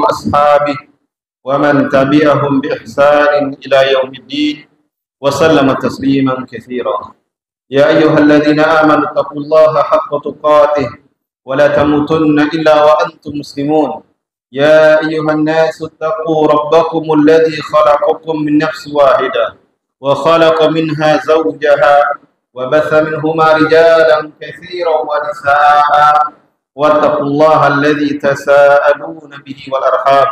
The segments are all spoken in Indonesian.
وأصحابه ومن تبعهم بإحسان إلى يوم الدين وسلم تسليما كثيرا. يا أيها الذين آمنوا اتقوا الله حق تقاته ولا تموتن إلا وأنتم مسلمون. يا أيها الناس اتقوا ربكم الذي خلقكم من نفس واحدة وخلق منها زوجها وبث منهما رجالا كثيرا ونساء واتقوا الله الذي تساءلون به والأرحام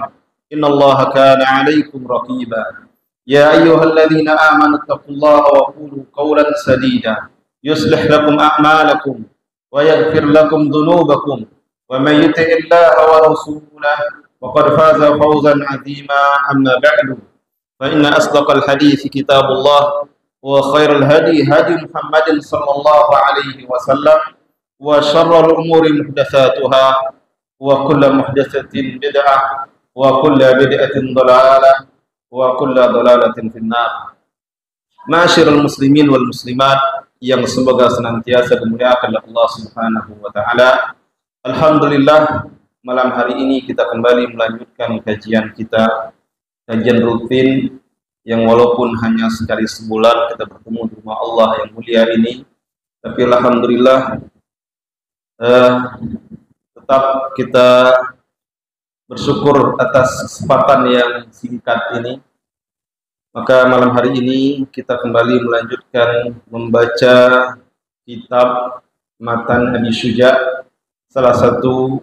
إن الله كان عليكم رقيبا. يا أيها الذين آمنوا اتقوا الله وقولوا قولا سديدا يصلح لكم أعمالكم ويغفر لكم ذنوبكم ومن يطع الله ورسوله فقد فاز فوزا عظيما. أما بعد فإن أصدق الحديث كتاب الله وخير الهدي هدي محمد صلى الله عليه وسلم وشر الأمور محدثاتها وكل محدثة بدعة وكل بدعة ضلالة وكل ضلالة في النار. Ma'asyiral muslimin wal muslimat yang semoga senantiasa dimuliakan oleh Allah Subhanahu wa taala. Alhamdulillah, malam hari ini kita kembali melanjutkan kajian kita, kajian rutin yang walaupun hanya sekali sebulan kita bertemu di rumah Allah yang mulia ini, tapi alhamdulillah tetap kita bersyukur atas kesempatan yang singkat ini. Maka malam hari ini kita kembali melanjutkan membaca kitab Matan Abi Syuja', salah satu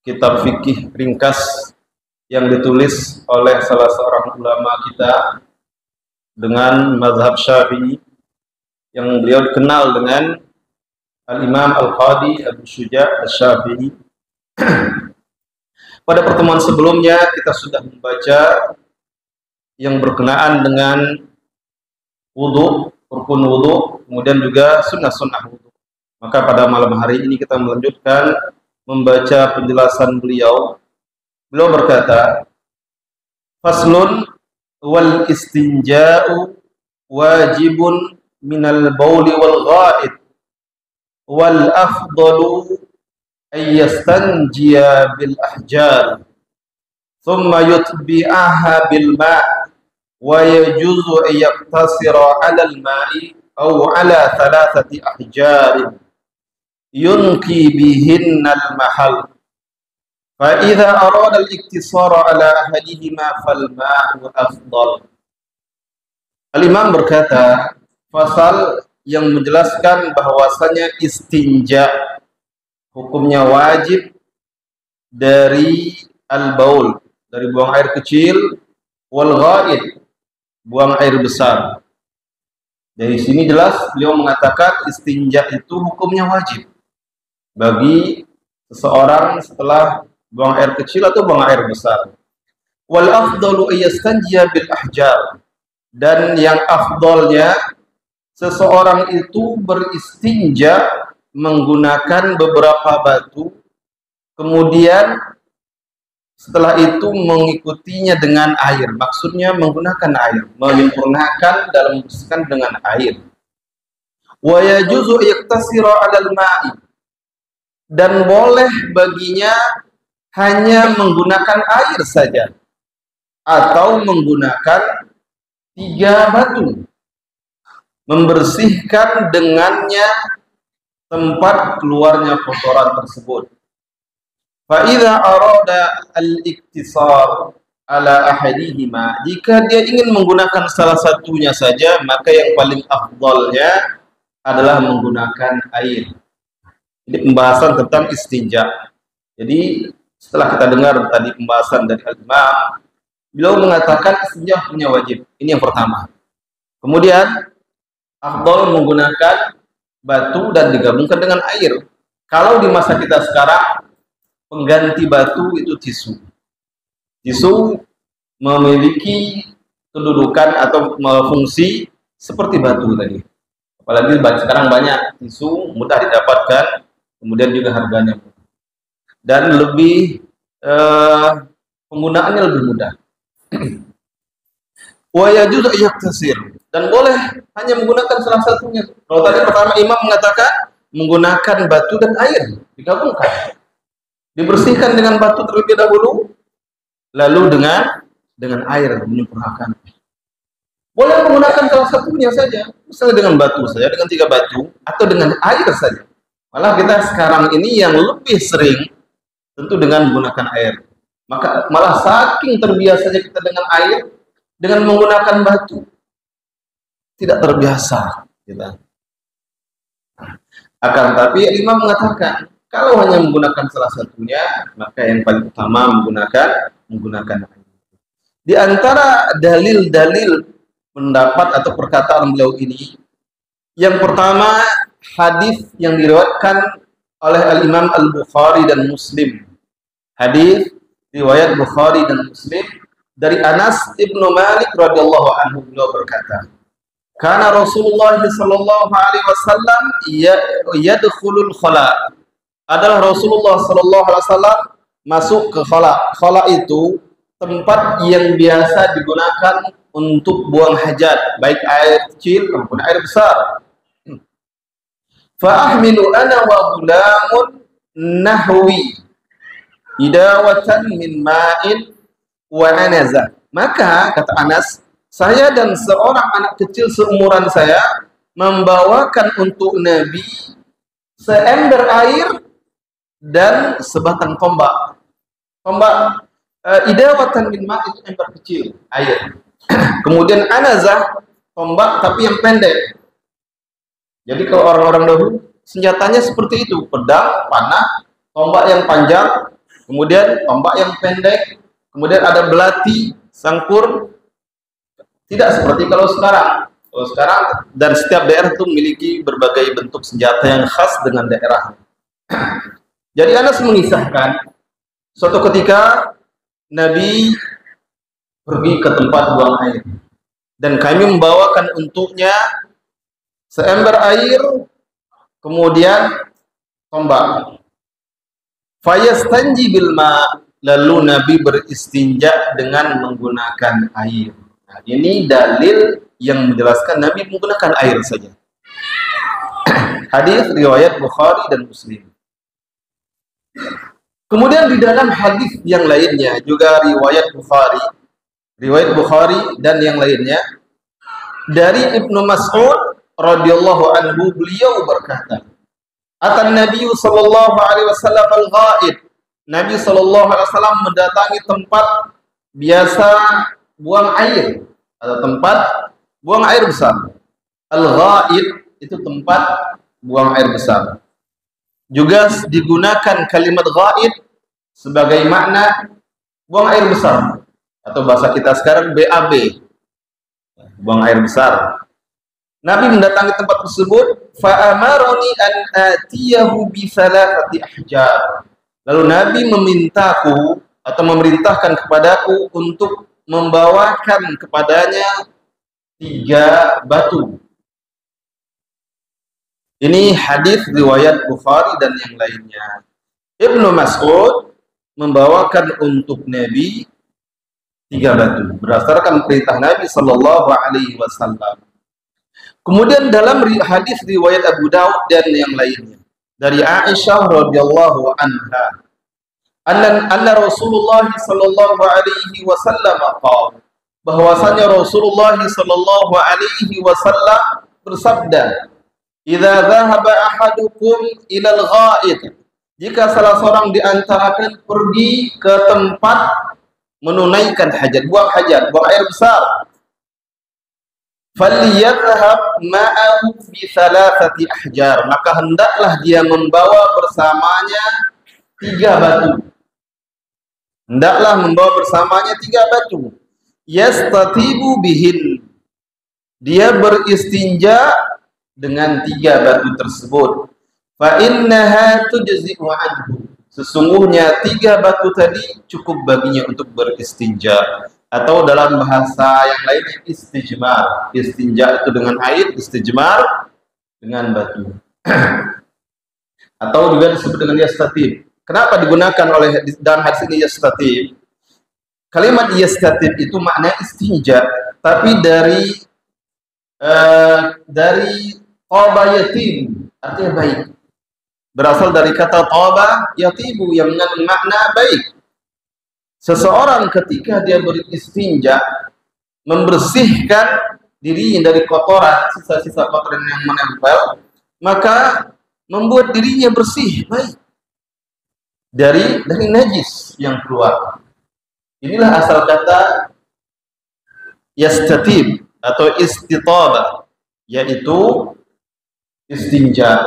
kitab fikih ringkas yang ditulis oleh salah seorang ulama kita dengan mazhab Syafi'i yang beliau dikenal dengan Al-Imam Al-Qadi Abu Syuja' Asy-Syafi'i. Pada pertemuan sebelumnya kita sudah membaca yang berkenaan dengan wudu, rukun wudu, kemudian juga sunnah-sunnah wudu. Maka pada malam hari ini kita melanjutkan membaca penjelasan beliau. Beliau berkata, faslun wal istinja'u wajibun minal bauli wal ghaid wal afdalu ayyastanjiya bil ahjar thumma yutbi'aha bil ma' wa yajuzu ayyaktasira 'ala al ma'i aw 'ala thalathati ahjar yunqi bihinna al mahal fa idza arada al iktisara 'ala ahadihima fal ma'u afdal. Al-Imam berkata, fasal yang menjelaskan bahwasanya istinja hukumnya wajib dari al-baul, dari buang air kecil, wal ghaid, buang air besar. Dari sini jelas beliau mengatakan istinja itu hukumnya wajib bagi seseorang setelah buang air kecil atau buang air besar. Wal afdalu ayyastanjiya bil ahjar, dan yang afdalnya seseorang itu beristinja menggunakan beberapa batu, kemudian setelah itu mengikutinya dengan air. Maksudnya menggunakan air, menyempurnakan dalam membersihkan dengan air. Wa yajuzu yaktasira 'alal ma'i, dan boleh baginya hanya menggunakan air saja atau menggunakan 3 batu, membersihkan dengannya tempat keluarnya kotoran tersebut. Fa idza arada al-iktisar ala ahadihima, jika dia ingin menggunakan salah satunya saja, maka yang paling afdalnya adalah menggunakan air. Ini pembahasan tentang istinja. Jadi setelah kita dengar tadi pembahasan dari al-Imam, beliau mengatakan istinja hukumnya wajib. Ini yang pertama. Kemudian afdal menggunakan batu dan digabungkan dengan air. Kalau di masa kita sekarang pengganti batu itu tisu. Tisu memiliki kedudukan atau fungsi seperti batu tadi. Apalagi sekarang banyak tisu mudah didapatkan, kemudian juga harganya murah. Dan lebih penggunaannya lebih mudah. Wa yajuzu yaktasir, dan boleh hanya menggunakan salah satunya. Kalau tadi pertama Imam mengatakan menggunakan batu dan air digabungkan, dibersihkan dengan batu terlebih dahulu, lalu dengan air menyempurnakan. Boleh menggunakan salah satunya saja, misalnya dengan batu saja, dengan 3 batu, atau dengan air saja. Malah kita sekarang ini yang lebih sering tentu dengan menggunakan air. Maka malah saking terbiasanya kita dengan air, dengan menggunakan batu tidak terbiasa kita. Akan tapi imam mengatakan kalau hanya menggunakan salah satunya, maka yang paling utama menggunakan air. Di antara dalil-dalil pendapat atau perkataan beliau ini, yang pertama hadis yang diriwayatkan oleh Al-Imam Al-Bukhari dan Muslim. Hadis riwayat Bukhari dan Muslim dari Anas ibnu Malik radhiyallahu anhu, beliau berkata, "Kana Rasulullah sallallahu alaihi wasallam yadkhulul khala." Adalah Rasulullah sallallahu alaihi wasallam masuk ke khala. Khala itu tempat yang biasa digunakan untuk buang hajat, baik air kecil maupun air besar. Fa ahmilu ana wa gulamun nahwi idawatan min ma'in wa anaza. Maka kata Anas, saya dan seorang anak kecil seumuran saya membawakan untuk Nabi seember air dan sebatang tombak. Tombak idawatan min ma'in itu ember kecil air. Kemudian anazah tombak tapi yang pendek. Jadi kalau orang-orang dahulu senjatanya seperti itu, pedang, panah, tombak yang panjang, kemudian tombak yang pendek, kemudian ada belati, sangkur. Tidak seperti kalau sekarang. Kalau sekarang dan setiap daerah itu memiliki berbagai bentuk senjata yang khas dengan daerah. Jadi Anas mengisahkan suatu ketika Nabi pergi ke tempat buang air dan kami membawakan untuknya seember air, kemudian tombak. Fayastanji bil ma, lalu Nabi beristinja dengan menggunakan air. Nah, ini dalil yang menjelaskan Nabi menggunakan air saja. Hadis riwayat Bukhari dan Muslim. Kemudian di dalam hadis yang lainnya juga riwayat Bukhari dan yang lainnya dari Ibnu Mas'ud radhiyallahu anhu, beliau berkata, "Atan Nabi sallallahu alaihi wasallam al-ghaid." Nabi sallallahu alaihi wasallam mendatangi tempat biasa buang air atau tempat buang air besar. Al-ghaid itu tempat buang air besar. Juga digunakan kalimat ghaid sebagai makna buang air besar atau bahasa kita sekarang BAB, buang air besar. Nabi mendatangi tempat tersebut, fa'amaroni an atiyahu bi thalathati ahjar. Lalu Nabi memintaku atau memerintahkan kepadaku untuk membawakan kepadanya 3 batu. Ini hadis riwayat Bukhari dan yang lainnya. Ibnu Mas'ud membawakan untuk Nabi 3 batu berdasarkan perintah Nabi sallallahu alaihi wasallam. Kemudian dalam hadis riwayat Abu Daud dan yang lainnya dari Aisyah radhiyallahu anha, anna Rasulullah sallallahu alaihi wasallam qala, bahwasanya Rasulullah sallallahu alaihi wasallam bersabda, "Idza dhahaba ahadukum ila al-ghaid." Jika salah seorang di antara kalian pergi ke tempat menunaikan hajat, buang air besar, falyadhhab ma'ahu bi thalathati ahjar, maka hendaklah dia membawa bersamanya 3 batu. Hendaklah membawa bersamanya 3 batu. Yastatibu bihin, dia beristinja dengan 3 batu tersebut. Fa innaha tujzi'u anhu, sesungguhnya 3 batu tadi cukup baginya untuk beristinja. Atau dalam bahasa yang lain istijmar. Istinja itu dengan air, istijmar dengan batu. Atau juga disebut dengan yastatib. Kenapa digunakan oleh dalam hadis ini yastatib? Kalimat yastatib itu makna istinja, tapi dari taba yatim, artinya baik. Berasal dari kata taba yatibu yang mengandung makna baik. seseorang ketika dia beristinja, membersihkan dirinya dari kotoran, sisa-sisa kotoran yang menempel, maka membuat dirinya bersih, baik dari najis yang keluar. Inilah asal kata yastatib atau istitabah, yaitu istinja.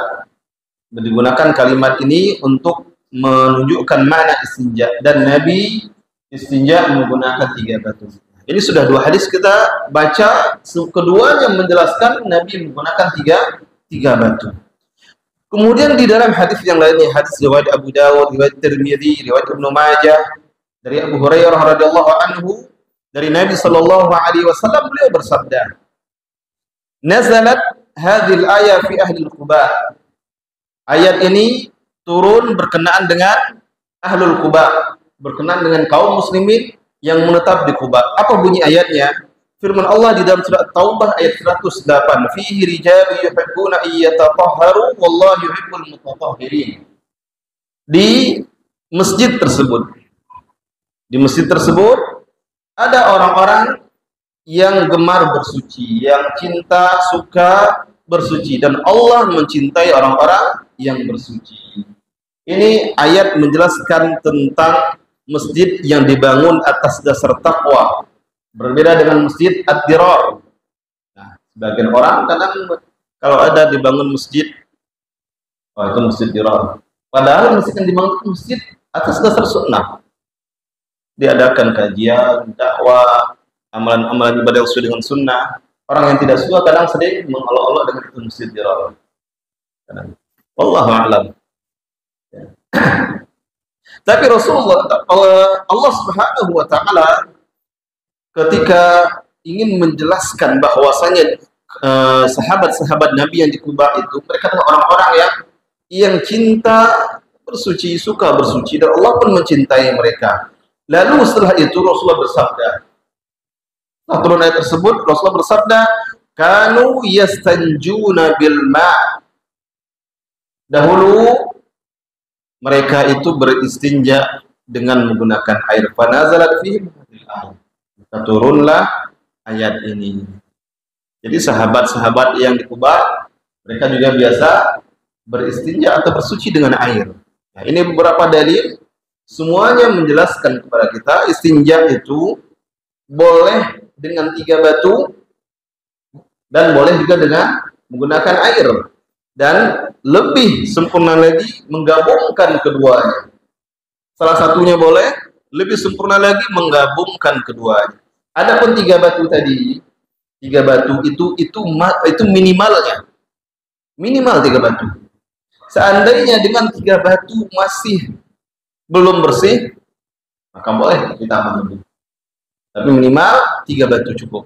Digunakan kalimat ini untuk menunjukkan makna istinja, dan Nabi istinja menggunakan 3 batu. Ini sudah 2 hadis kita baca, keduanya menjelaskan Nabi menggunakan tiga batu. Kemudian di dalam hadis yang lainnya, hadis riwayat Abu Dawud, riwayat Tirmidzi, riwayat Ibnu Majah dari Abu Hurairah radhiyallahu anhu, dari Nabi sallallahu alaihi wasallam, beliau bersabda, "Nazalat hadhil ayah fi ahli al-Quba." Ayat ini turun berkenaan dengan Ahlul Quba, berkenaan dengan kaum muslimin yang menetap di Quba. Apa bunyi ayatnya? Firman Allah di dalam surat Taubah ayat 108, "Fihi rijalun yuhibbuna ayyatahharu wallahu yuhibbul mutatahhirin." Di masjid tersebut, ada orang-orang yang gemar bersuci, yang cinta, suka bersuci, dan Allah mencintai orang-orang yang bersuci. Ini ayat menjelaskan tentang masjid yang dibangun atas dasar takwa, berbeda dengan masjid ad-dirar. Nah, sebagian orang kadang kalau ada dibangun masjid, oh itu masjid dirar. Padahal masjid yang dibangun masjid atas dasar sunnah. Diadakan kajian, dakwah, amalan-amalan ibadah yang sesuai dengan sunnah. Orang yang tidak suka kadang sedih mengolok-olok dengan itu masjid dirar. Wallahu a'lam. Ya. Tapi Rasulullah, Allah Subhanahu wa taala ketika ingin menjelaskan bahwasanya sahabat-sahabat Nabi yang di Quba itu, mereka adalah orang-orang yang cinta bersuci, suka bersuci, dan Allah pun mencintai mereka. Lalu setelah itu Rasulullah bersabda, setelah turun ayat tersebut, Rasulullah bersabda, "Kanu yastanjuna bil ma'." Dahulu mereka itu beristinja dengan menggunakan air. Fanazalat fihim hadhil ayat. Maka turunlah ayat ini. Jadi sahabat-sahabat yang di Quba, mereka juga biasa beristinja atau bersuci dengan air. Nah, ini beberapa dalil, semuanya menjelaskan kepada kita istinja itu boleh dengan 3 batu dan boleh juga dengan menggunakan air, dan lebih sempurna lagi menggabungkan keduanya. Salah satunya boleh, lebih sempurna lagi menggabungkan keduanya. Adapun 3 batu tadi, 3 batu itu minimalnya, minimal 3 batu. Seandainya dengan 3 batu masih belum bersih, maka boleh ditambah lebih. Tapi minimal 3 batu cukup.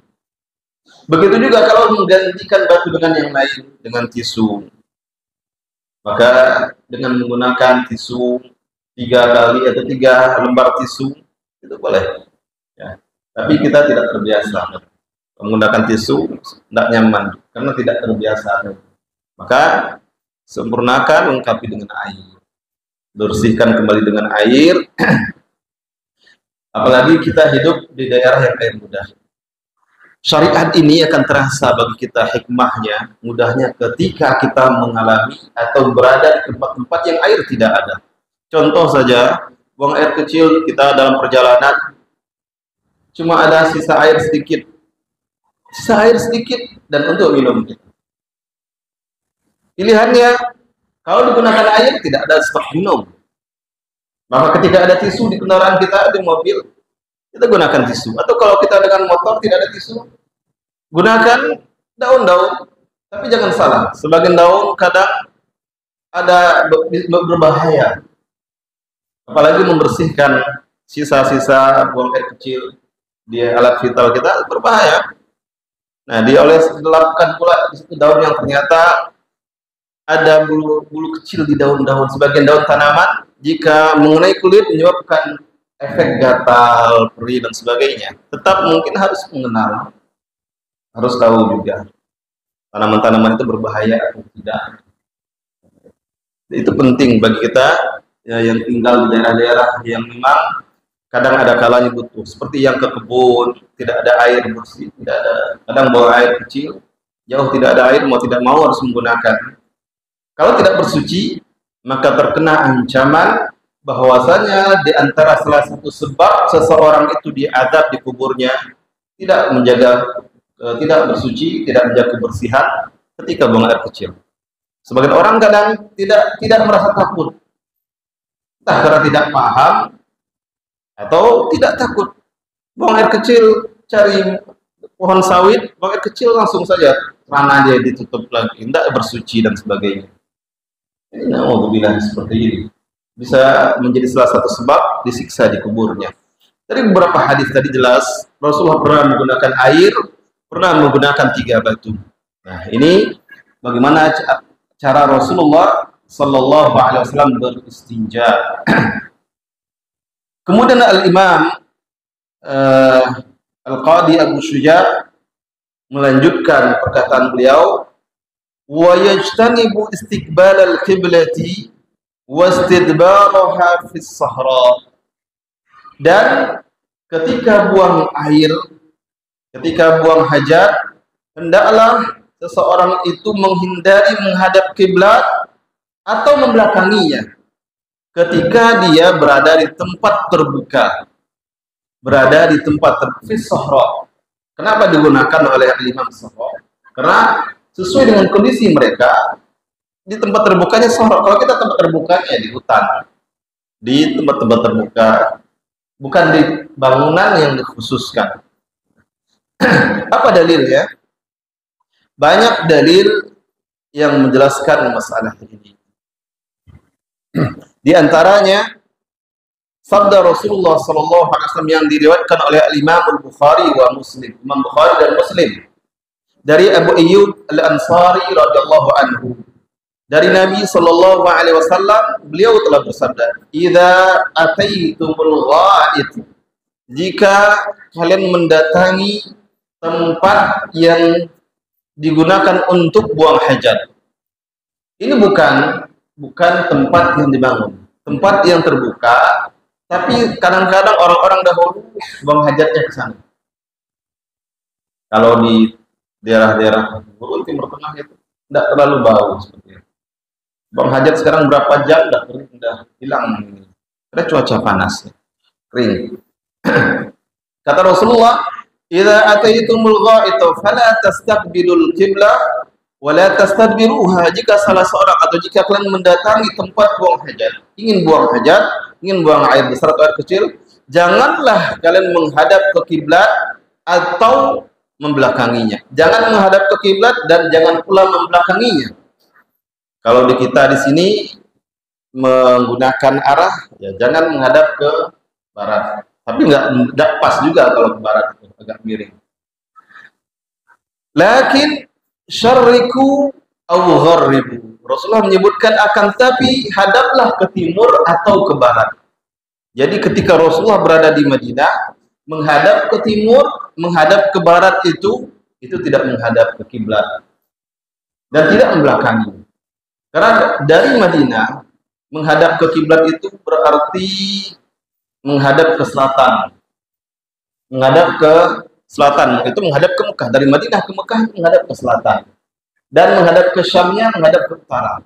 Begitu juga kalau menggantikan batu dengan yang lain, dengan tisu, maka dengan menggunakan tisu 3 kali atau 3 lembar tisu itu boleh. Ya. Tapi kita tidak terbiasa menggunakan tisu, tidak nyaman karena tidak terbiasa. Maka sempurnakan, lengkapi dengan air, bersihkan kembali dengan air. Apalagi kita hidup di daerah yang air mudah. Syariat ini akan terasa bagi kita hikmahnya, mudahnya ketika kita mengalami atau berada di tempat-tempat yang air tidak ada. Contoh saja, buang air kecil kita dalam perjalanan, cuma ada sisa air sedikit, dan untuk minum. Pilihannya, kalau digunakan air tidak ada stok minum. Maka ketika ada tisu di kendaraan kita, di mobil, kita gunakan tisu. Atau kalau kita dengan motor tidak ada tisu, gunakan daun-daun. Tapi jangan salah, sebagian daun kadang ada berbahaya. Apalagi membersihkan sisa-sisa buang air kecil di alat vital kita berbahaya. Nah, dioleskan pula di situ daun yang ternyata ada bulu kecil di daun-daun. Sebagian daun tanaman jika mengenai kulit menyebabkan efek gatal, perih, dan sebagainya. Tetap mungkin harus mengenal, harus tahu juga tanaman-tanaman itu berbahaya atau tidak. Itu penting bagi kita ya, yang tinggal di daerah-daerah yang memang Kadang ada kalanya butuh, seperti yang ke kebun, tidak ada air bersih, tidak ada, kadang bawa air kecil, jauh tidak ada air, mau tidak mau harus menggunakan. Kalau tidak bersuci, maka terkena ancaman bahwasanya di antara salah satu sebab seseorang itu diazab di kuburnya, tidak menjaga, tidak bersuci, tidak menjaga kebersihan ketika buang air kecil. Sebagian orang kadang tidak merasa takut, entah karena tidak paham atau tidak takut. Buang air kecil, cari pohon sawit, buang air kecil langsung saja tanah dia ditutup lagi, tidak bersuci dan sebagainya. Ini naudzubillah seperti ini bisa menjadi salah satu sebab disiksa di kuburnya. Dari beberapa hadis tadi jelas Rasulullah pernah menggunakan air, pernah menggunakan 3 batu. Nah, ini bagaimana cara Rasulullah Sallallahu Alaihi Wasallam beristinja. Kemudian Al-Imam Al-Qadi Abu Syuja melanjutkan perkataan beliau, wa yajtanibu istiqbal al-qiblati wa istidbaraha fi sahra. Dan ketika buang air, ketika buang hajat, hendaklah seseorang itu menghindari menghadap kiblat atau membelakanginya ketika dia berada di tempat terbuka, berada di tempat terbuka. Kenapa digunakan oleh Imam Sahra? Karena sesuai dengan kondisi mereka di tempat terbukanya sahra. Kalau kita tempat terbukanya di hutan, di tempat-tempat terbuka, bukan di bangunan yang dikhususkan. Apa dalilnya? Banyak dalil yang menjelaskan masalah ini. Di antaranya sabda Rasulullah sallallahu alaihi wasallam yang diriwayatkan oleh Imam Al-Bukhari wa Muslim, Imam Bukhari dan Muslim, dari Abu Ayyub Al-Ansari radhiyallahu anhu. Dari Nabi sallallahu alaihi wasallam, beliau telah bersabda, "Idza ataitumul gha'it," jika kalian mendatangi tempat yang digunakan untuk buang hajat. Ini bukan tempat yang dibangun, tempat yang terbuka, tapi kadang-kadang orang-orang dahulu buang hajatnya ke sana. Kalau di daerah-daerah Timur Tengah itu tidak terlalu bau seperti itu. Buang hajat sekarang berapa jam udah hilang. Ada cuaca panas, kering. Kata Rasulullah, "Idza ataitumul gha'ita fala tastaqbilul qiblah wa la tastadbiruha." Jika salah seorang atau jika kalian mendatangi tempat buang hajat, ingin buang hajat, ingin buang air besar atau air kecil, janganlah kalian menghadap ke kiblat atau membelakanginya. Jangan menghadap ke kiblat dan jangan pula membelakanginya. Kalau di kita di sini menggunakan arah, ya jangan menghadap ke barat. Tapi enggak pas juga kalau ke barat, itu agak miring. Lakin syarriku aw gharribu. Rasulullah menyebutkan akan tapi hadaplah ke timur atau ke barat. Jadi ketika Rasulullah berada di Madinah, menghadap ke timur, menghadap ke barat itu tidak menghadap ke kiblat dan tidak membelakangi. Karena dari Madinah menghadap ke kiblat itu berarti menghadap ke selatan. Menghadap ke selatan itu menghadap ke Mekah. Dari Madinah ke Mekah menghadap ke selatan. Dan menghadap ke Syamnya menghadap ke utara.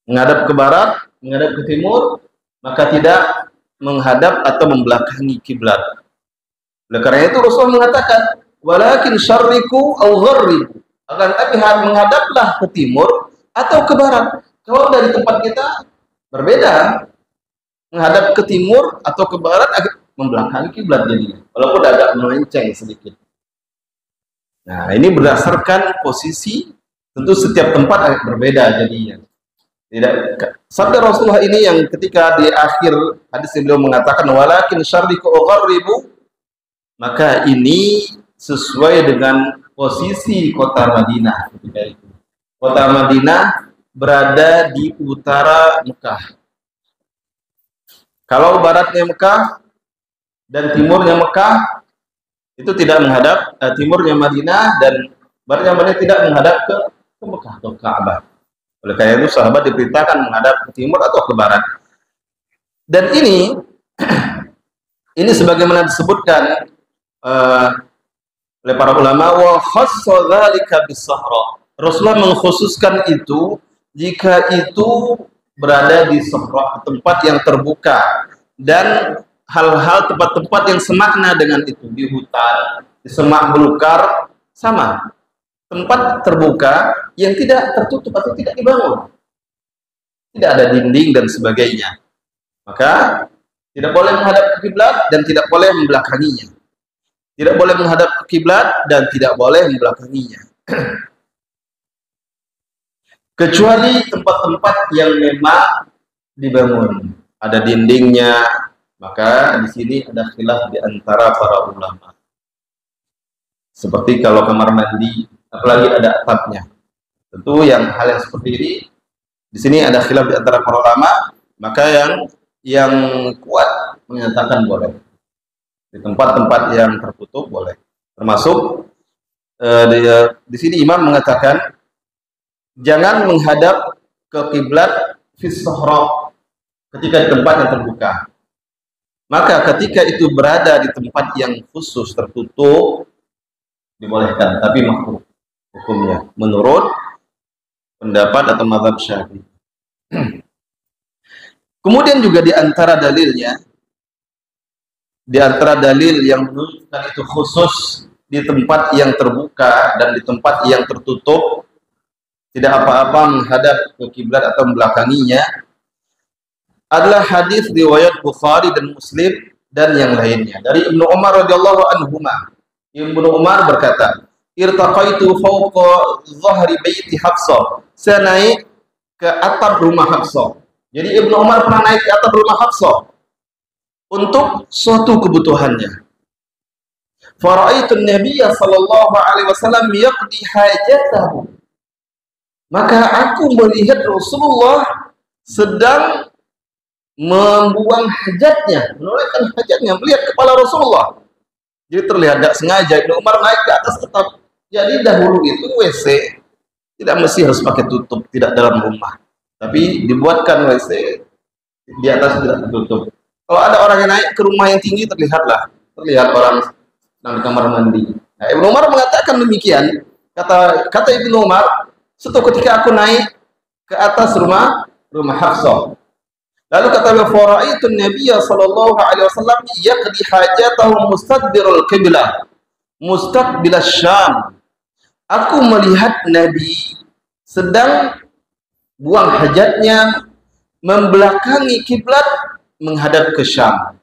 Menghadap ke barat, menghadap ke timur, maka tidak menghadap atau membelakangi kiblat. Oleh karena itu Rasul mengatakan, "Walakin syarriku aw gharribu." Akan tapi menghadaplah ke timur atau ke barat. Kalau dari tempat kita berbeda, menghadap ke timur atau ke barat agak membelakangi kiblat jadinya, walaupun agak melenceng sedikit. Nah, ini berdasarkan posisi, tentu setiap tempat agak berbeda jadinya. Tidak, sabda Rasulullah ini yang ketika di akhir hadis beliau mengatakan walakin syarriku gharribu, maka ini sesuai dengan posisi kota Madinah ketika itu. Kota Madinah berada di utara Mekah. Kalau baratnya Mekah dan timurnya Mekah itu tidak menghadap, timurnya Madinah dan baratnya Madinah tidak menghadap ke Mekah atau Ka'bah. Oleh karena itu sahabat diperintahkan menghadap ke timur atau ke barat. Dan ini Ini sebagaimana disebutkan oleh para ulama, wa khassa dzalika bis-sahra. Rasulullah mengkhususkan itu jika itu berada di sahra, tempat yang terbuka, dan hal-hal tempat-tempat yang semakna dengan itu, di hutan, di semak belukar, sama. Tempat terbuka yang tidak tertutup atau tidak dibangun, tidak ada dinding dan sebagainya, maka tidak boleh menghadap ke kiblat dan tidak boleh membelakanginya. Tidak boleh menghadap ke kiblat dan tidak boleh membelakanginya. Kecuali tempat-tempat yang memang dibangun, ada dindingnya, maka di sini ada khilaf di antara para ulama. Seperti kalau kamar mandi, apalagi ada atapnya. Tentu hal yang seperti ini, di sini ada khilaf di antara para ulama, maka yang kuat menyatakan boleh. Di tempat-tempat yang tertutup boleh. Termasuk di sini imam mengatakan jangan menghadap ke kiblat fis sahra, ketika di tempat yang terbuka. Maka ketika itu berada di tempat yang khusus tertutup dibolehkan, tapi makruh hukumnya menurut pendapat atau mazhab Syafi'i. Kemudian juga di antara dalilnya, di antara dalil yang menunjukkan itu khusus di tempat yang terbuka dan di tempat yang tertutup, tidak apa-apa menghadap ke kiblat atau membelakanginya, adalah hadis riwayat Bukhari dan Muslim dan yang lainnya dari Ibnu Umar radhiyallahu anhuma. Ibnu Umar berkata, irtaqaitu fawqa dhahri baiti Hafsah. Saya naik ke atap rumah Hafsah. Jadi Ibnu Umar pernah naik ke atap rumah Hafsah untuk suatu kebutuhannya. Fara'aitu an-nabiyya sallallahu alaihi wasallam yaqdi hajatahu. Maka aku melihat Rasulullah sedang membuang hajatnya, menunaikan hajatnya, melihat kepala Rasulullah. Jadi terlihat tidak sengaja Ibnu Umar naik ke atas atap. Jadi dahulu itu WC tidak mesti harus pakai tutup, tidak dalam rumah, tapi dibuatkan WC di atas tidak tertutup. Kalau ada orang yang naik ke rumah yang tinggi, terlihat orang dalam kamar mandi. Nah, Ibnu Umar mengatakan demikian. Kata Ibnu Umar, suatu ketika aku naik ke atas rumah Hafsah. Lalu kata fara'aitu an-nabiyya sallallahu alaihi wasallam yaqdi hajatahu mustadbirul qiblah mustaqbil asy-syam. Aku melihat Nabi sedang buang hajatnya membelakangi kiblat menghadap ke Syam.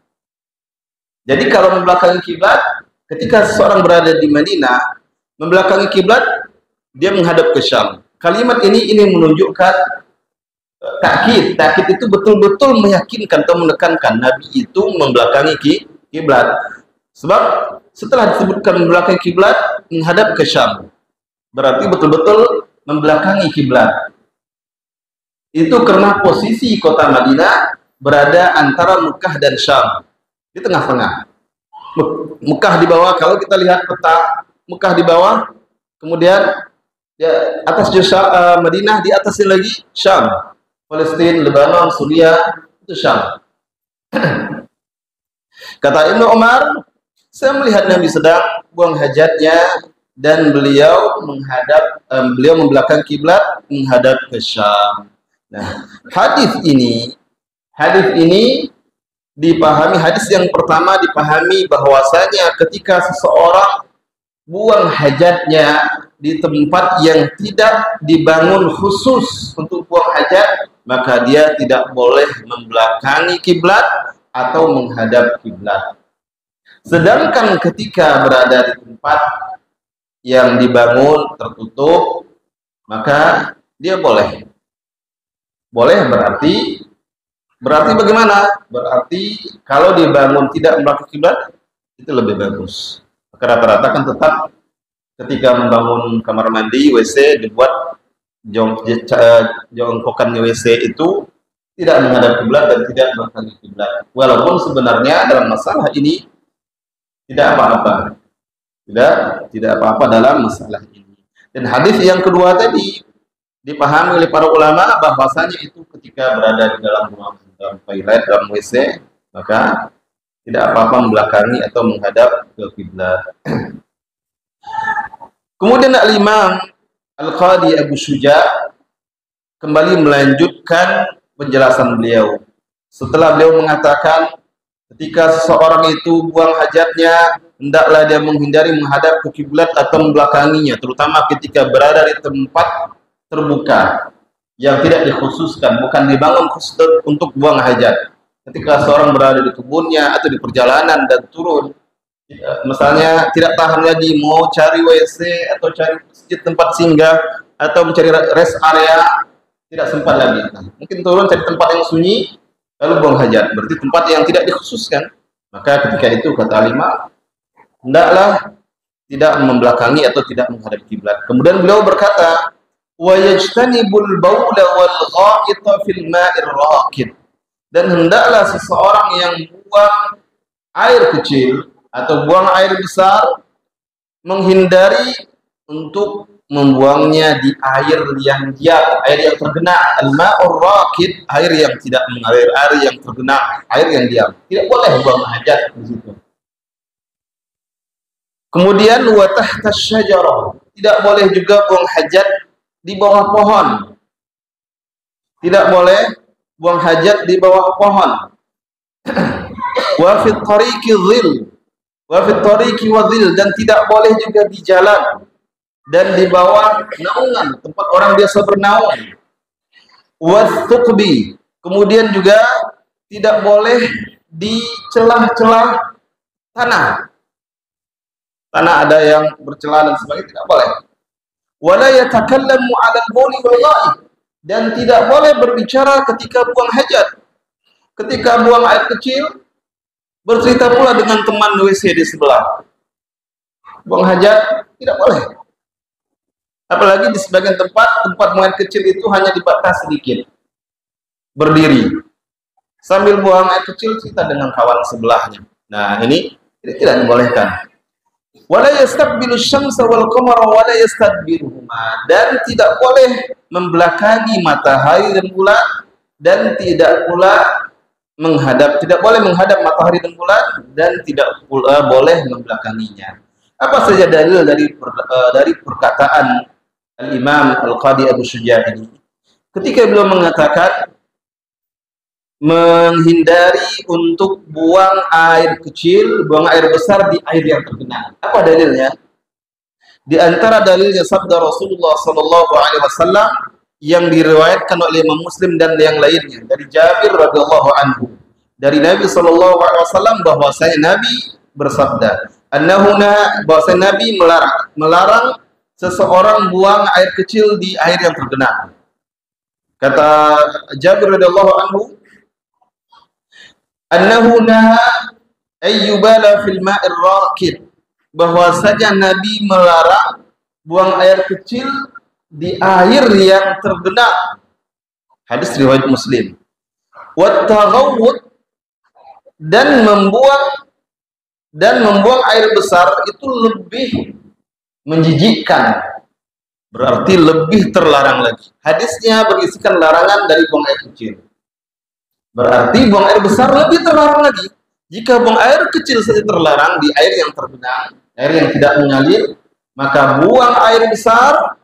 Jadi kalau membelakangi kiblat, ketika seseorang berada di Madinah membelakangi kiblat, dia menghadap ke Syam. Kalimat ini menunjukkan takkid itu betul-betul meyakinkan atau menekankan Nabi itu membelakangi kiblat. Sebab setelah disebutkan membelakangi kiblat menghadap ke Syam, berarti betul-betul membelakangi kiblat. Itu karena posisi kota Madinah berada antara Mekah dan Syam, di tengah-tengah. Mekah di bawah, kalau kita lihat peta, Mekah di bawah, kemudian atas Madinah, di atasnya lagi Syam. Palestina, Lebanon, Suriah, itu Syam. Kata Ibnu Umar, saya melihat Nabi sedang buang hajatnya dan beliau membelakang kiblat menghadap ke Syam. Nah, hadis ini dipahami, hadis yang pertama dipahami bahwasanya ketika seseorang buang hajatnya di tempat yang tidak dibangun khusus untuk buang hajat, maka dia tidak boleh membelakangi kiblat atau menghadap kiblat. Sedangkan ketika berada di tempat yang dibangun tertutup, maka dia boleh. Boleh berarti bagaimana? Berarti kalau dibangun tidak membelakangi kiblat itu lebih bagus. Rata-rata kan tetap ketika membangun kamar mandi, WC dibuat jongkokannya WC itu tidak menghadap kiblat dan tidak membelakangi kiblat. Walaupun sebenarnya dalam masalah ini tidak apa-apa. Tidak apa-apa dalam masalah ini. Dan hadis yang kedua tadi dipahami oleh para ulama bahwasanya itu ketika berada di dalam rumah, dalam toilet, dalam WC, maka tidak apa-apa membelakangi atau menghadap ke kiblat. Kemudian Al-Imam Al-Qadi Abu Syuja kembali melanjutkan penjelasan beliau. Setelah beliau mengatakan ketika seseorang itu buang hajatnya, hendaklah dia menghindari menghadap ke kiblat atau membelakanginya, terutama ketika berada di tempat terbuka yang tidak dikhususkan, bukan dibangun khusus untuk buang hajat. Ketika seorang berada di kebunnya atau di perjalanan dan turun, misalnya tidak tahan lagi mau cari WC atau cari masjid tempat singgah atau mencari rest area, tidak sempat lagi. Nah, mungkin turun cari tempat yang sunyi lalu buang hajat, berarti tempat yang tidak dikhususkan. Maka ketika itu kata Imam, hendaklah tidak membelakangi atau tidak menghadap kiblat. Kemudian beliau berkata, wa yajtanibul baula wal gha'ita fil ma'ir raqid. Dan hendaklah seseorang yang buang air kecil atau buang air besar menghindari untuk membuangnya di air yang diam, air yang tergenang. Al-ma'ur raqid, air yang tidak mengalir, air yang tergenang, air yang diam. Tidak boleh buang hajat di situ. Kemudian wa tahta syajarah, tidak boleh juga buang hajat di bawah pohon. Tidak boleh buang hajat di bawah pohon. Wa fi tariqi dhil, wa fi tariqi wa dhil, dan tidak boleh juga di jalan dan di bawah naungan tempat orang biasa bernaung. Wa thuqbi, kemudian juga tidak boleh di celah-celah tanah. Tanah ada yang bercelah dan sebagainya, tidak boleh. Wala yatakallamu 'ala al-bauli wal gha'ib, dan tidak boleh berbicara ketika buang hajat. Ketika buang air kecil, bercerita pula dengan teman WC di sebelah. Buang hajat tidak boleh. Apalagi di sebagian tempat buang air kecil itu hanya dibatas sedikit. Berdiri sambil buang air kecil cerita dengan kawan sebelahnya. Nah, ini tidak dibolehkan. Wala yastaqbilu syamsa wal qamara wala yastadbiruhuma, dan tidak boleh membelakangi matahari dan bulan, dan tidak pula tidak boleh menghadap matahari dan bulan, dan tidak pula boleh membelakanginya. Apa saja dalil dari perkataan Al-Imam Al-Qadi Abu Syuja ini? Ketika beliau mengatakan menghindari untuk buang air kecil, buang air besar di air yang tergenang. Apa dalilnya? Di antara dalilnya sabda Rasulullah sallallahu alaihi wasallam yang diriwayatkan oleh Imam Muslim dan yang lainnya dari Jabir radhiyallahu anhu. Dari Nabi sallallahu alaihi wasallam bahwasanya Nabi bersabda, bahwasanya Nabi melarang seseorang buang air kecil di air yang tergenang. Kata Jabir radhiyallahu anhu, annahu naha ayyubala fil ma'ir raqid, bahwasanya Nabi melarang buang air kecil di air yang tergenang. Hadis riwayat Muslim. Wat taghawwud, dan membuang air besar itu lebih menjijikkan, berarti lebih terlarang lagi. Hadisnya berisikan larangan dari buang air kecil. Berarti buang air besar lebih terlarang lagi. Jika buang air kecil saja terlarang di air yang tergenang, air yang tidak mengalir, maka buang air besar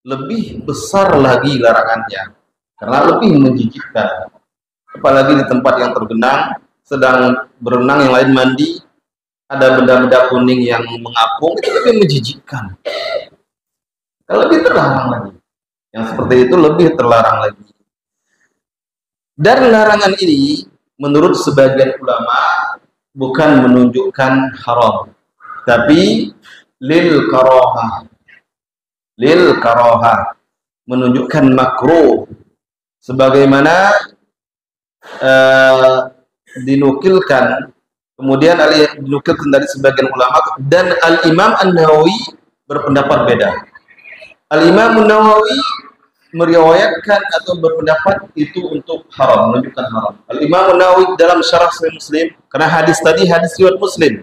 lebih besar lagi larangannya, karena lebih menjijikkan. Apalagi di tempat yang tergenang, sedang berenang, yang lain mandi, ada benda-benda kuning yang mengapung, itu lebih menjijikkan. Lebih terlarang lagi. Yang seperti itu lebih terlarang lagi. Dan larangan ini menurut sebagian ulama bukan menunjukkan haram, tapi lil karahah, menunjukkan makruh, sebagaimana dinukilkan dari sebagian ulama. Dan Al-Imam An-Nawawi berpendapat beda. Al-Imam An-Nawawi meriwayatkan atau berpendapat itu untuk haram, menunjukkan haram. Al-Imam An-Nawawi dalam syarah Sahih Muslim, karena hadis tadi hadis riwayat Muslim.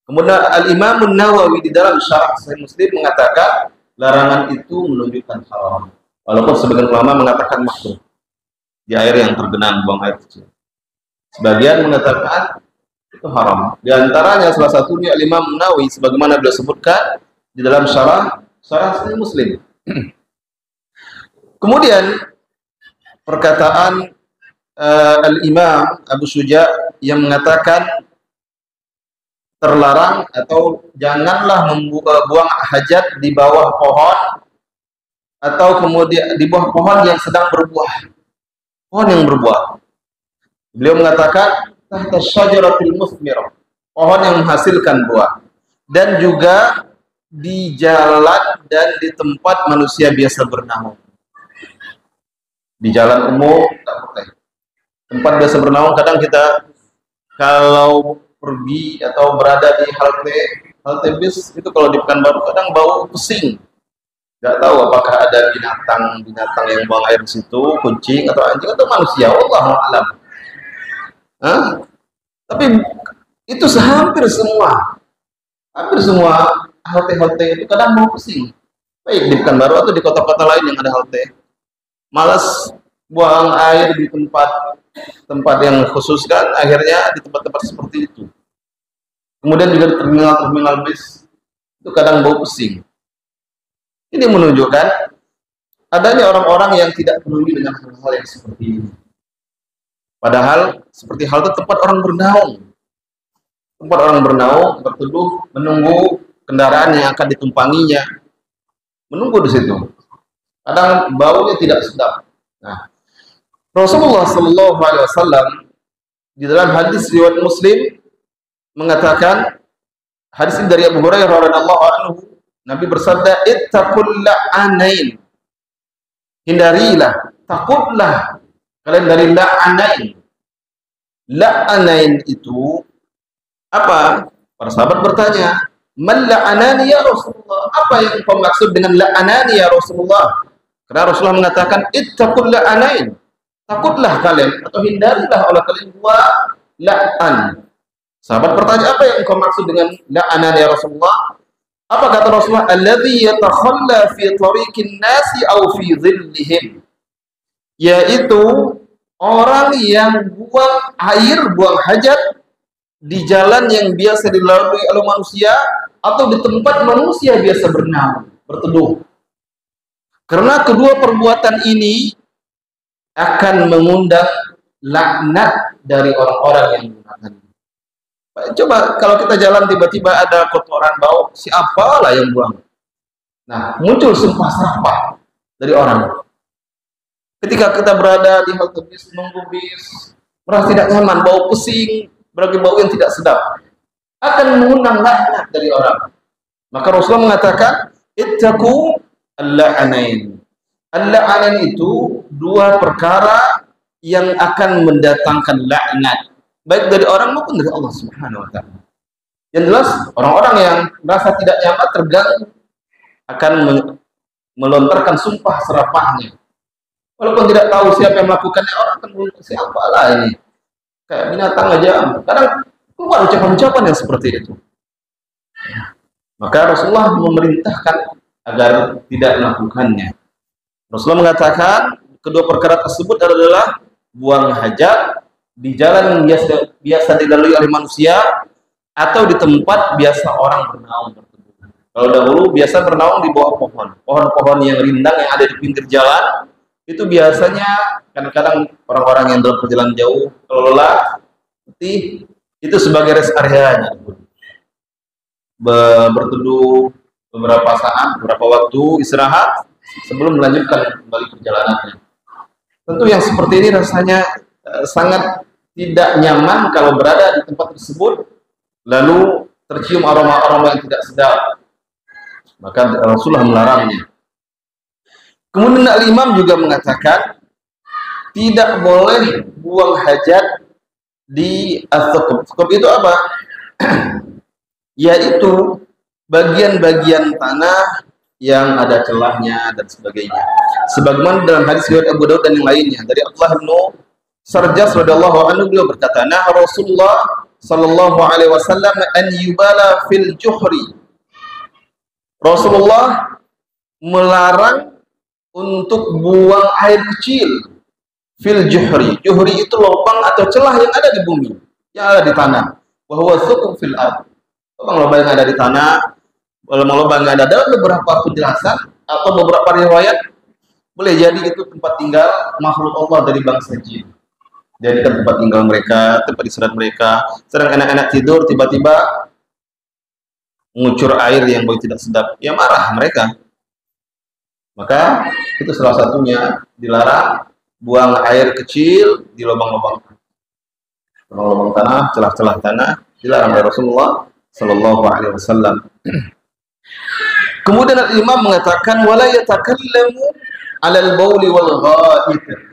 Kemudian Al-Imam An-Nawawi di dalam syarah Sahih Muslim mengatakan larangan itu menunjukkan haram. Walaupun sebagian ulama mengatakan makruh di air yang tergenang, buang air kecil. Sebagian mengatakan itu haram. Di antaranya salah satunya Imam Nawawi sebagaimana beliau sebutkan di dalam syarah Sahih Muslim. Kemudian perkataan Al-Imam Abu Syuja yang mengatakan terlarang atau janganlah membuang hajat di bawah pohon atau kemudian di bawah pohon yang sedang berbuah. Pohon yang berbuah. Beliau mengatakan tahta syajaratil musmirah, pohon yang menghasilkan buah. Dan juga di jalan dan di tempat manusia biasa bernaung. Di jalan umum tak boleh. Tempat biasa bernaung, kadang kita kalau pergi atau berada di halte bis itu kalau di Pekanbaru kadang bau pesing. Nggak tahu apakah ada binatang yang buang air di situ, kucing atau anjing atau manusia, wallahu a'lam. Tapi itu hampir semua halte itu kadang bau pesing. Baik di Pekanbaru atau di kota-kota lain yang ada halte. Malas buang air di tempat yang khusus kan, akhirnya di tempat-tempat seperti itu. Kemudian juga di terminal bis itu kadang bau pesing. Ini menunjukkan adanya orang-orang yang tidak peduli dengan hal-hal yang seperti ini. Padahal seperti hal itu tempat orang bernaung. Tempat orang bernaung, berteduh, menunggu kendaraan yang akan ditumpanginya. Menunggu di situ. Kadang baunya tidak sedap. Nah, Rasulullah Shallallahu Alaihi Wasallam di dalam hadis riwayat Muslim mengatakan, hadis ini dari Abu Hurairah radhiyallahu anhu, Nabi bersabda, ittaqul la'anain, hindarilah, takutlah kalian dari la'anain. La'anain itu apa? Para sahabat bertanya, man la'anani ya Rasulullah? Apa yang kau maksud dengan la'anani ya Rasulullah? Karena Rasulullah mengatakan, ittaqul la'anain, takutlah kalian atau hindarilah oleh kalian dua la'an. Sahabat bertanya, apa yang kau maksud dengan la'anani ya Rasulullah? Apa kata Rasulullah? Alladhi yatakhalla fi tariqin nasi aw fi dhillihim. Yaitu orang yang buang air, buang hajat di jalan yang biasa dilalui oleh manusia atau di tempat manusia biasa bernaung, berteduh. Karena kedua perbuatan ini akan mengundang laknat dari orang-orang yang menggunakannya. Coba kalau kita jalan tiba-tiba ada kotoran bau, siapalah yang buang? Nah, muncul sumpah serapah dari orang. Ketika kita berada di halte bis, menunggu bis, merasa tidak nyaman, bau pesing, berbagai bau yang tidak sedap, akan mengundang laknat dari orang. Maka Rasulullah mengatakan, ittaqu al-la'anain. Al-la'anain itu dua perkara yang akan mendatangkan laknat, baik dari orang maupun dari Allah Subhanahu wa taala. Yang jelas orang-orang yang merasa tidak nyaman, terganggu, akan melontarkan sumpah serapahnya. Walaupun tidak tahu siapa yang melakukannya, orang akan berkata, siapalah ini? Kayak binatang aja. Kadang keluar ucapan-ucapan yang seperti itu. Maka Rasulullah memerintahkan agar tidak melakukannya. Rasulullah mengatakan kedua perkara tersebut adalah buang hajat di jalan yang biasa dilalui oleh manusia atau di tempat biasa orang bernaung. Kalau dahulu biasa bernaung di bawah pohon-pohon yang rindang yang ada di pinggir jalan. Itu biasanya kadang-kadang orang-orang yang dalam perjalanan jauh kalau lelah, itu sebagai rest area-nya. Berteduh beberapa saat, beberapa waktu istirahat sebelum melanjutkan kembali perjalanannya. Tentu yang seperti ini rasanya sangat tidak nyaman kalau berada di tempat tersebut lalu tercium aroma-aroma yang tidak sedap. Maka Rasulullah melarangnya. Kemudian Al-Imam juga mengatakan tidak boleh buang hajat di as-suqub. Suqub itu apa? Yaitu bagian-bagian tanah yang ada celahnya dan sebagainya. Sebagaimana dalam hadis riwayat Abu Daud dan yang lainnya dari Abdullah bin Sarjas radhiyallahu anhu, beliau berkata, "Nah Rasulullah sallallahu alaihi wasallam an yubala fil juhri." Rasulullah melarang untuk buang air kecil fil juhri. Juhri itu lubang atau celah yang ada di bumi, yang ada di tanah. Wa huwa thuqub fil ard. Lubang-lubang yang ada di tanah, lubang-lubang yang ada dalam beberapa penjelasan atau beberapa riwayat boleh jadi itu tempat tinggal makhluk Allah dari bangsa jin. Jadi kan tempat tinggal mereka, tempat istirahat mereka. Sedang anak-anak tidur, tiba-tiba mengucur air yang bau tidak sedap, ya marah mereka. Maka itu salah satunya, dilarang buang air kecil di lubang-lubang tanah, celah-celah tanah, dilarang oleh Rasulullah Sallallahu Alaihi Wasallam. Kemudian Imam mengatakan wala yatakallamu 'alal bauli wal ghaid.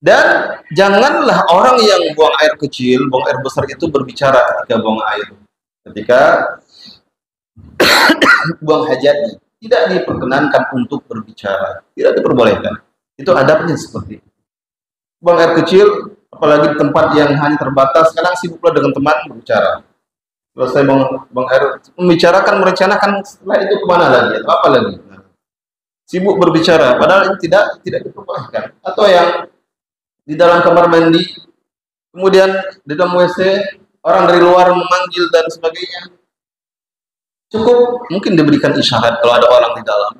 Dan janganlah orang yang buang air kecil, buang air besar itu berbicara ketika buang air. Ketika buang hajatnya, tidak diperkenankan untuk berbicara, tidak diperbolehkan. Itu adabnya seperti itu. Buang air kecil, apalagi di tempat yang hanya terbatas, kadang sibuk pula dengan teman berbicara. Selesai buang air, membicarakan, merencanakan setelah itu kemana lagi, atau apa lagi. Sibuk berbicara, padahal ini tidak diperbolehkan. Atau yang di dalam kamar mandi, kemudian di dalam WC, orang dari luar memanggil dan sebagainya. Cukup mungkin diberikan isyarat kalau ada orang di dalam.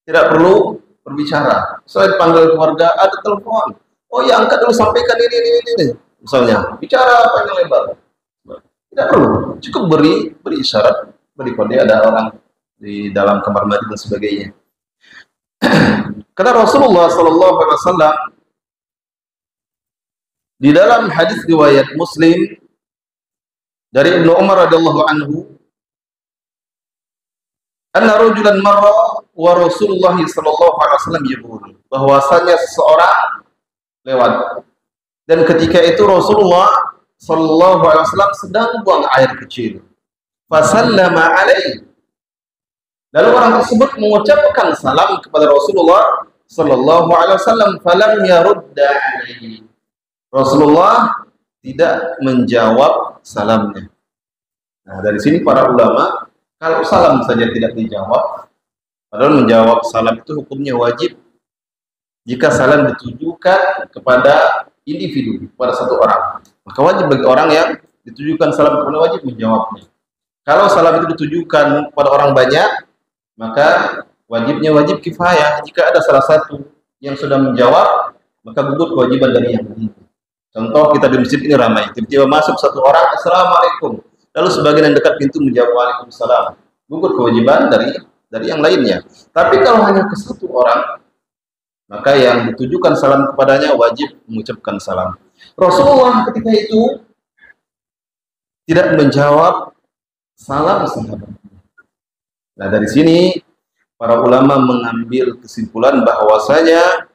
Tidak perlu berbicara. Selain panggil keluarga, ada telepon. Oh ya, angkat dulu, sampaikan ini. Misalnya, bicara panjang lebar. Tidak perlu. Cukup beri isyarat, beri kode ada orang di dalam kamar mandi dan sebagainya. Karena Rasulullah Sallallahu Alaihi Wasallam di dalam hadis riwayat Muslim dari Ibnu Umar radhiyallahu anhu, anna rajulan marra wa Rasulullah sallallahu alaihi wasallam yaqul, bahwasanya seseorang lewat dan ketika itu Rasulullah sallallahu alaihi wasallam sedang buang air kecil. Fasallama alaihi. Lalu orang tersebut mengucapkan salam kepada Rasulullah sallallahu alaihi wasallam, falam yarudda alaihi. Rasulullah tidak menjawab salamnya. Nah, dari sini para ulama, kalau salam saja tidak dijawab, padahal menjawab salam itu hukumnya wajib. Jika salam ditujukan kepada individu, kepada satu orang, maka wajib bagi orang yang ditujukan salam kepada wajib menjawabnya. Kalau salam itu ditujukan kepada orang banyak, maka wajibnya wajib kifayah. Jika ada salah satu yang sudah menjawab, maka gugur kewajiban dari yang lain. Contoh, kita di masjid ini ramai, tiba-tiba masuk satu orang, assalamualaikum, lalu sebagian yang dekat pintu menjawab waalaikumsalam, gugur kewajiban dari yang lainnya. Tapi kalau hanya ke satu orang, maka yang ditujukan salam kepadanya wajib mengucapkan salam. Rasulullah ketika itu tidak menjawab salam sahabat. Nah, dari sini para ulama mengambil kesimpulan bahwasanya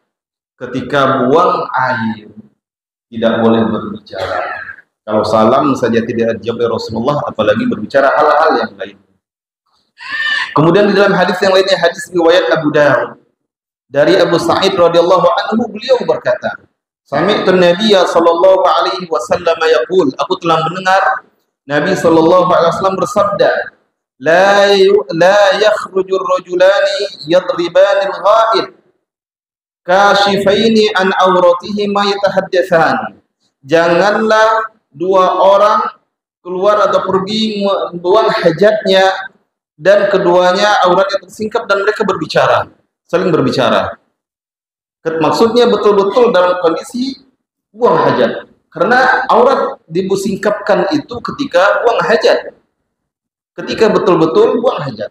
ketika buang air tidak boleh berbicara. Kalau salam saja tidak dijawab oleh Rasulullah, apalagi berbicara hal-hal yang lain. Kemudian di dalam hadis yang lainnya, hadis riwayat Abu Dawud dari Abu Sa'id radhiyallahu anhu, beliau berkata, sami'tu Nabiyya sallallahu alaihi wasallam yaqul, aku telah mendengar Nabi sallallahu alaihi wasallam bersabda, la yakhrujur rajulani yadribani al-ghaid kashifaini an auratihima yatahaddatsan. Janganlah dua orang keluar atau pergi membuang hajatnya dan keduanya auratnya tersingkap dan mereka berbicara, saling berbicara. Maksudnya betul-betul dalam kondisi buang hajat. Karena aurat dibusingkapkan itu ketika buang hajat. Ketika betul-betul buang hajat.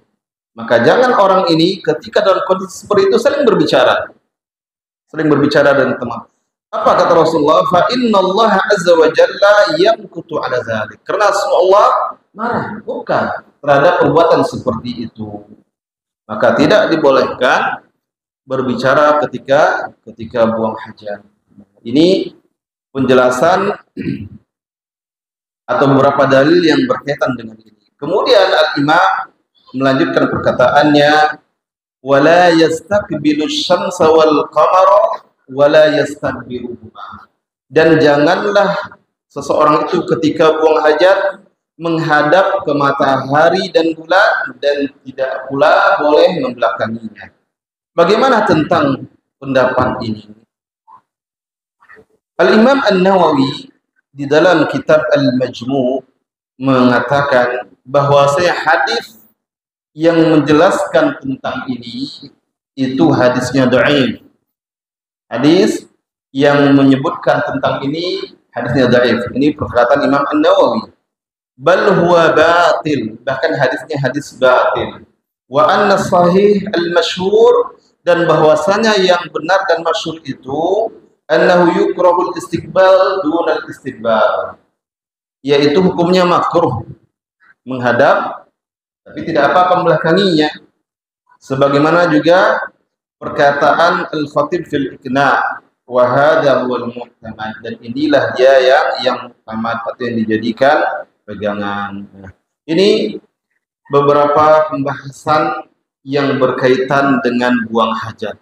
Maka jangan orang ini ketika dalam kondisi seperti itu saling berbicara. Saling berbicara dan teman. Apa kata Rasulullah? Fa innallaha azza wa jalla yamkutu ala dzalik. Karena Allah marah, murka terhadap perbuatan seperti itu. Maka tidak dibolehkan berbicara ketika buang hajat. Ini penjelasan atau beberapa dalil yang berkaitan dengan ini. Kemudian Al-Imam melanjutkan perkataannya, wala yastaqbilu syamsa wal qamara wala yastaqbiluhuma. Dan janganlah seseorang itu ketika buang hajat menghadap ke matahari dan bulan, dan tidak pula boleh membelakanginya. Bagaimana tentang pendapat ini? Al-Imam An-Nawawi di dalam kitab Al-Majmu' mengatakan bahwasanya hadis yang menjelaskan tentang ini itu hadisnya dhaif. Hadis yang menyebutkan tentang ini hadisnya dhaif. Ini perkataan Imam An-Nawawi. Bal huwa batil, bahkan hadisnya hadis batil. Wa anna sahih al-masyhur, dan bahwasanya yang benar dan masyhur itu annahu yukrahul istiqbal dunal istiqbal, yaitu hukumnya makruh menghadap tapi tidak apa membelakanginya, sebagaimana juga perkataan al-Khatib fil Iqna, wa hadza huwal mu'tamad, dan inilah dia yang mu'tamad atau yang dijadikan pegangan. Ini beberapa pembahasan yang berkaitan dengan buang hajat.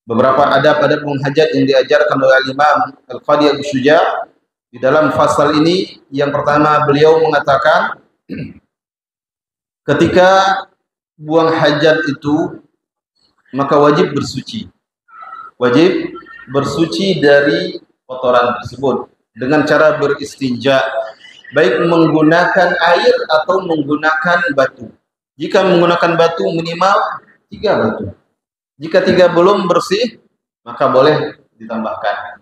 Beberapa adab-adab buang hajat yang diajarkan oleh Imam Al-Qadhi Abu Syuja' di dalam fasal ini. Yang pertama, beliau mengatakan ketika buang hajat itu maka wajib bersuci. Wajib bersuci dari kotoran tersebut dengan cara beristinja, baik menggunakan air atau menggunakan batu. Jika menggunakan batu minimal 3 batu. Jika 3 belum bersih, maka boleh ditambahkan.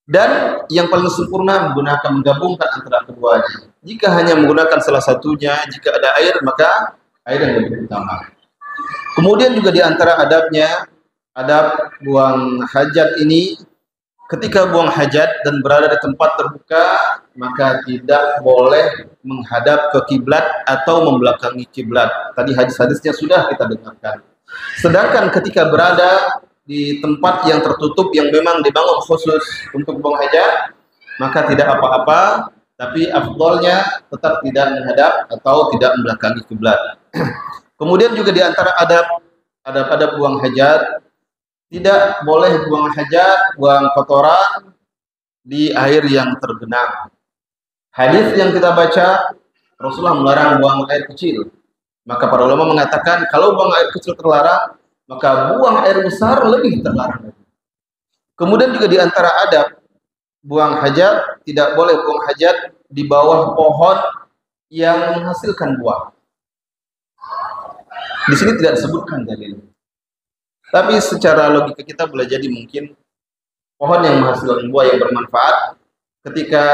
Dan yang paling sempurna menggunakan, menggabungkan antara keduanya. Jika hanya menggunakan salah satunya, jika ada air, maka air yang lebih utama. Kemudian juga di antara adabnya, adab buang hajat ini, ketika buang hajat dan berada di tempat terbuka, maka tidak boleh menghadap ke kiblat atau membelakangi kiblat. Tadi hadis-hadisnya sudah kita dengarkan. Sedangkan ketika berada di tempat yang tertutup yang memang dibangun khusus untuk buang hajat, maka tidak apa-apa, tapi afdolnya tetap tidak menghadap atau tidak membelakangi kiblat. Kemudian juga di antara adab buang hajat, tidak boleh buang hajat, buang kotoran di air yang tergenang. Hadis yang kita baca, Rasulullah melarang buang air kecil. Maka para ulama mengatakan kalau buang air kecil terlarang, maka buang air besar lebih terlarang. Kemudian juga di antara adab buang hajat, tidak boleh buang hajat di bawah pohon yang menghasilkan buah. Di sini tidak disebutkan dalilnya. Tapi secara logika kita boleh jadi mungkin pohon yang menghasilkan buah yang bermanfaat, ketika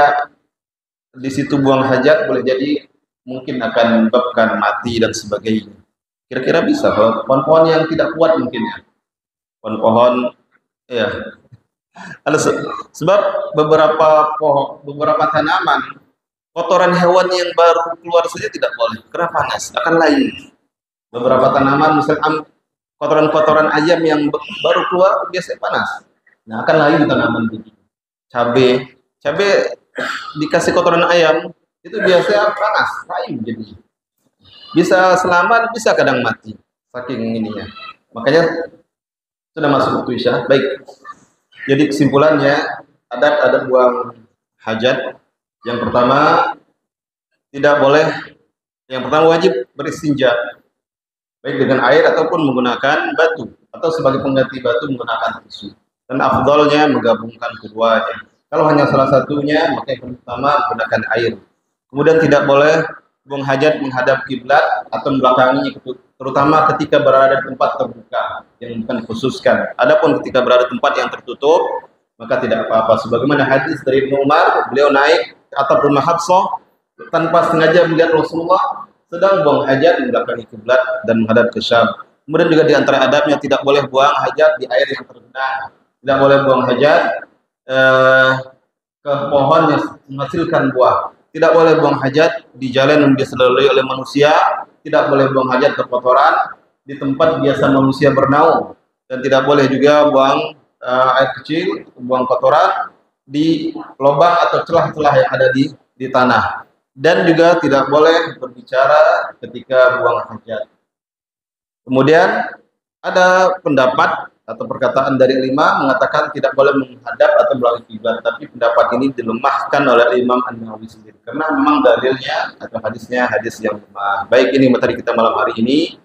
di situ buang hajat boleh jadi mungkin akan menyebabkan mati dan sebagainya. Kira-kira bisa kalau pohon-pohon yang tidak kuat mungkin ya. Pohon-pohon ya. Sebab beberapa tanaman, kotoran hewan yang baru keluar saja tidak boleh, karena panas, akan layu. Beberapa tanaman misalnya kotoran-kotoran ayam yang baru keluar biasanya panas. Nah, akan layu tanaman begini. Cabai dikasih kotoran ayam itu biasanya panas, layu jadi. Bisa selamat, bisa kadang mati. Saking ininya. Makanya sudah masuk waktu Isya. Baik. Jadi kesimpulannya, adab buang hajat. Yang pertama, tidak boleh. Yang pertama wajib beristinja, baik dengan air ataupun menggunakan batu, atau sebagai pengganti batu menggunakan tisu. Dan afdolnya menggabungkan keduanya. Kalau hanya salah satunya, maka yang pertama menggunakan air. Kemudian tidak boleh buang hajat menghadap kiblat atau membelakanginya, terutama ketika berada di tempat terbuka yang bukan dikhususkan. Adapun ketika berada di tempat yang tertutup, maka tidak apa-apa. Sebagaimana hadis dari Ibnu Umar, beliau naik ke atap rumah Hafsah tanpa sengaja melihat Rasulullah sedang buang hajat membelakangi kiblat dan menghadap ke Syam. Kemudian juga di antara adabnya tidak boleh buang hajat di air yang tergenang. Tidak boleh buang hajat ke pohon yang menghasilkan buah. Tidak boleh buang hajat di jalan yang biasa dilalui oleh manusia. Tidak boleh buang hajat ke kotoran di tempat biasa manusia bernaung. Dan tidak boleh juga buang air kecil, buang kotoran di lubang atau celah-celah yang ada di tanah. Dan juga tidak boleh berbicara ketika buang hajat. Kemudian ada pendapat atau perkataan dari ulama mengatakan tidak boleh menghadap atau melalui kiblat, tapi pendapat ini dilemahkan oleh Imam An-Nawawi sendiri karena memang dalilnya atau hadisnya hadis yang lemah. Baik, ini materi kita malam hari ini.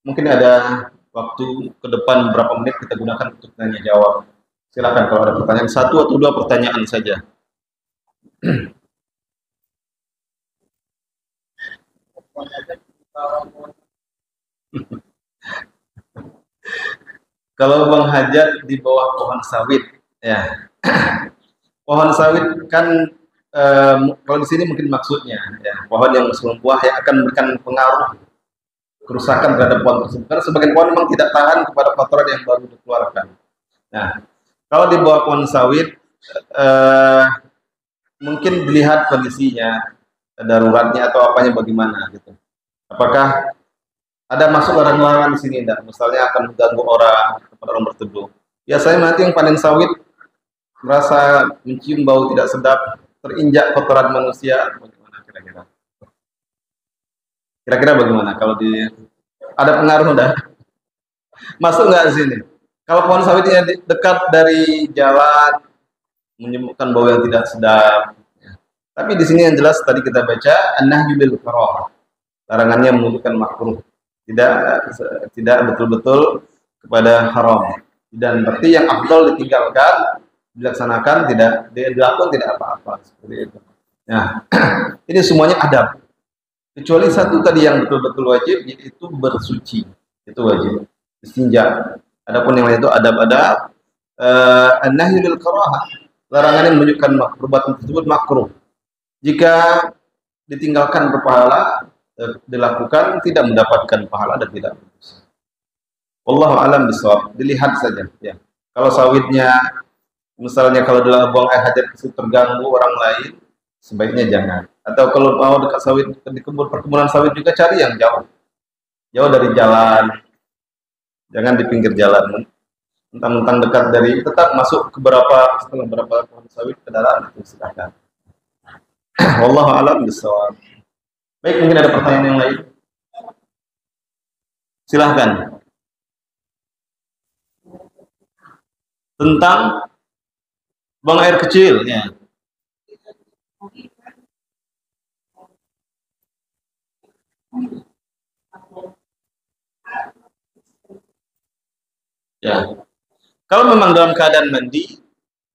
Mungkin ada waktu ke depan beberapa menit kita gunakan untuk tanya jawab. Silakan kalau ada pertanyaan, satu atau dua pertanyaan saja. Kalau Bang Hajat di bawah pohon sawit, ya. Pohon sawit kan kalau di sini mungkin maksudnya ya, pohon yang mengusung buah yang akan memberikan pengaruh kerusakan terhadap pohon tersebut. Karena sebagian pohon memang tidak tahan kepada kotoran yang baru dikeluarkan. Nah, kalau di bawah pohon sawit mungkin dilihat kondisinya, daruratnya atau apanya bagaimana gitu. Apakah ada masuk larangan-larangan di sini enggak? Misalnya akan mengganggu orang, orang berteduh. Biasanya nanti yang panen sawit merasa mencium bau tidak sedap, terinjak kotoran manusia, bagaimana kira-kira? Kira-kira bagaimana kalau di ada pengaruh enggak? Masuk nggak di sini? Kalau pohon sawitnya dekat dari jalan, menyebabkan bau yang tidak sedap. Tapi di sini yang jelas tadi kita baca an-nahyu bil karahah. Larangannya menunjukkan makruh. Tidak betul-betul kepada haram. Dan berarti yang afdal ditinggalkan, dilaksanakan, tidak dilakukan tidak apa-apa seperti itu. Nah, ini semuanya adab. Kecuali satu tadi yang betul-betul wajib, yaitu bersuci. Itu wajib. Istinja. Adapun yang lain itu adab-adab an-nahyu bil karahah. Larangannya menunjukkan perbuatan tersebut makruh. Jika ditinggalkan berpahala, dilakukan tidak mendapatkan pahala dan tidak berdosa. Wallahu a'lam bishawab. Dilihat saja ya. Kalau sawitnya misalnya kalau dalam buang air hajat itu terganggu orang lain, sebaiknya jangan. Atau kalau mau dekat sawit di perkebunan sawit juga cari yang jauh. Jauh dari jalan. Jangan di pinggir jalan. Mentang-mentang dekat dari tetap masuk ke setelah berapa pohon sawit kendaraan itu silakan. Wallahu a'lam bishawab. Baik, mungkin ada pertanyaan yang lain. Silahkan. Tentang buang air kecil, ya. Ya. Kalau memang dalam keadaan mandi,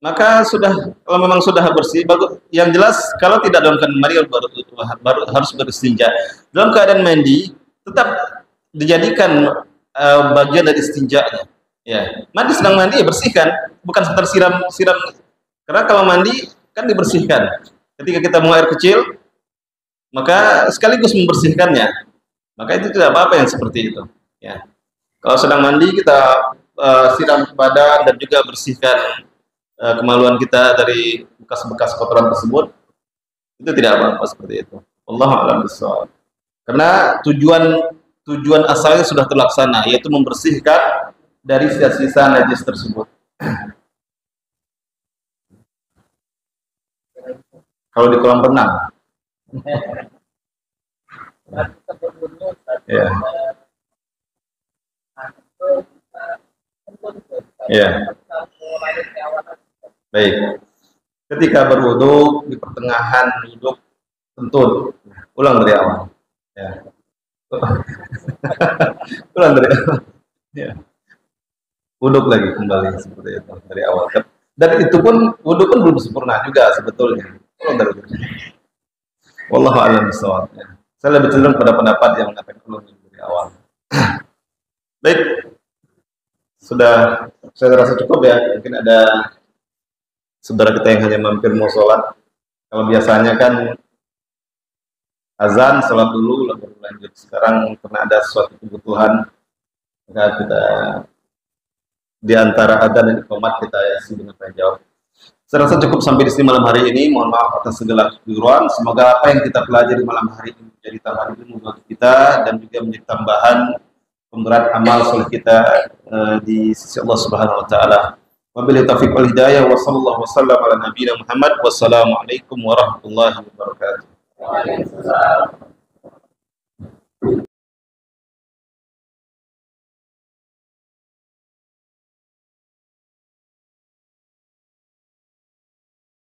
maka kalau memang sudah bersih, bagus. Yang jelas kalau tidak dalam keadaan mandi baru harus beristinja. Dalam keadaan mandi tetap dijadikan bagian dari istinjanya. Ya, mandi sedang mandi ya bersihkan, bukan sekedar siram. Karena kalau mandi kan dibersihkan. Ketika kita buang air kecil, maka sekaligus membersihkannya. Maka itu tidak apa-apa yang seperti itu. Ya. Kalau sedang mandi kita siram ke badan dan juga bersihkan kemaluan kita dari bekas-bekas kotoran tersebut, itu tidak apa-apa seperti itu. Wallahu a'lam bishawab. Karena tujuan asalnya sudah terlaksana, yaitu membersihkan dari sisa-sisa najis tersebut. Kalau di kolam renang, ya, ya. Baik. Ketika berwudu di pertengahan wudhu kentut, ulang dari awal. Ya. Ulang dari awal. Ya. Wudhu lagi kembali seperti itu dari awal. Dan itu pun wudhu pun belum sempurna juga sebetulnya. Ulang dari awal. Wallahu a'lam bishawab. Ya. Saya lebih cenderung pada pendapat yang mengatakan ulang dari awal. Baik. Sudah saya rasa cukup ya. Mungkin ada saudara kita yang hanya mampir mau sholat. Kalau biasanya kan azan, sholat dulu, lalu lanjut. Sekarang karena ada suatu kebutuhan, maka kita di antara azan dan iqamat kita isi dengan jawab. Saya rasa cukup sampai di sini malam hari ini. Mohon maaf atas segala kekeliruan. Semoga apa yang kita pelajari malam hari ini menjadi tambahan ilmu bagi kita dan juga menjadi tambahan pemberat amal soleh kita di sisi Allah Subhanahu wa taala. Wabillahi taufiq wal hidayah wa sallallahu wasallam ala nabiyina Muhammad. Wassalamualaikum warahmatullahi wabarakatuh. Waalaikumsalam.